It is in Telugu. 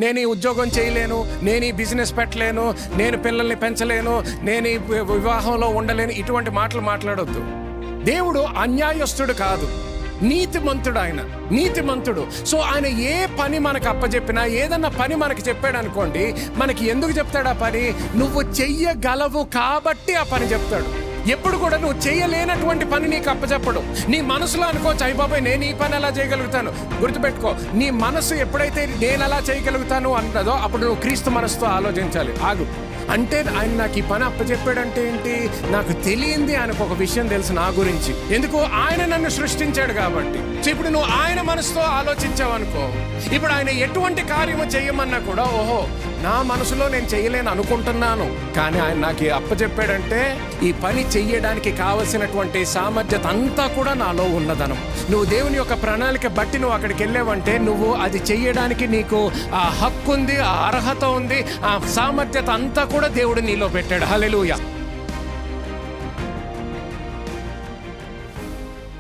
నేను ఈ ఉద్యోగం చేయలేను, నేను ఈ బిజినెస్ పెట్టలేను, నేను పిల్లల్ని పెంచలేను, నేను ఈ వివాహంలో ఉండలేను, ఇటువంటి మాటలు మాట్లాడొద్దు. దేవుడు అన్యాయస్తుడు కాదు, నీతిమంతుడు. ఆయన నీతిమంతుడు. సో ఆయన ఏ పని మనకు అప్పచెప్పినా, ఏదన్నా పని మనకి చెప్పాడు అనుకోండి, మనకి ఎందుకు చెప్తాడు ఆ పని? నువ్వు చెయ్యగలవు కాబట్టి ఆ పని చెప్తాడు. ఎప్పుడు కూడా నువ్వు చేయలేనటువంటి పని నీకు అప్పచెప్పడు. నీ మనసులో అనుకోవచ్చు, అయ్య బాబాయ్ నేను ఈ పని ఎలా చేయగలుగుతాను. గుర్తుపెట్టుకో, నీ మనసు ఎప్పుడైతే నేను ఎలా చేయగలుగుతాను అన్నదో అప్పుడు నువ్వు క్రీస్తు మనసుతో ఆలోచించాలి. ఆగు, అంటే ఆయన నాకు ఈ పని అప్పచెప్పాడంటే ఏంటి? నాకు తెలియంది ఆయనకు ఒక విషయం తెలుసు నా గురించి. ఎందుకు? ఆయన నన్ను సృష్టించాడు కాబట్టి. సో ఇప్పుడు నువ్వు ఆయన మనసుతో ఆలోచించావు అనుకో, ఇప్పుడు ఆయన ఎటువంటి కార్యము చేయమన్నా కూడా, ఓహో నా మనసులో నేను చేయలేను అనుకుంటున్నాను, కానీ ఆయన నాకు అప్పచెప్పాడంటే ఈ పని చెయ్యడానికి కావలసినటువంటి సామర్థ్యత అంతా కూడా నాలో ఉన్నదనం. నువ్వు దేవుని యొక్క ప్రణాళిక బట్టి నువ్వు అక్కడికి వెళ్ళావంటే నువ్వు అది చెయ్యడానికి నీకు ఆ హక్కు ఉంది, ఆ అర్హత ఉంది, ఆ సామర్థ్యత అంతా కూడా దేవుడు నీలో పెట్టాడు. హల్లెలూయా.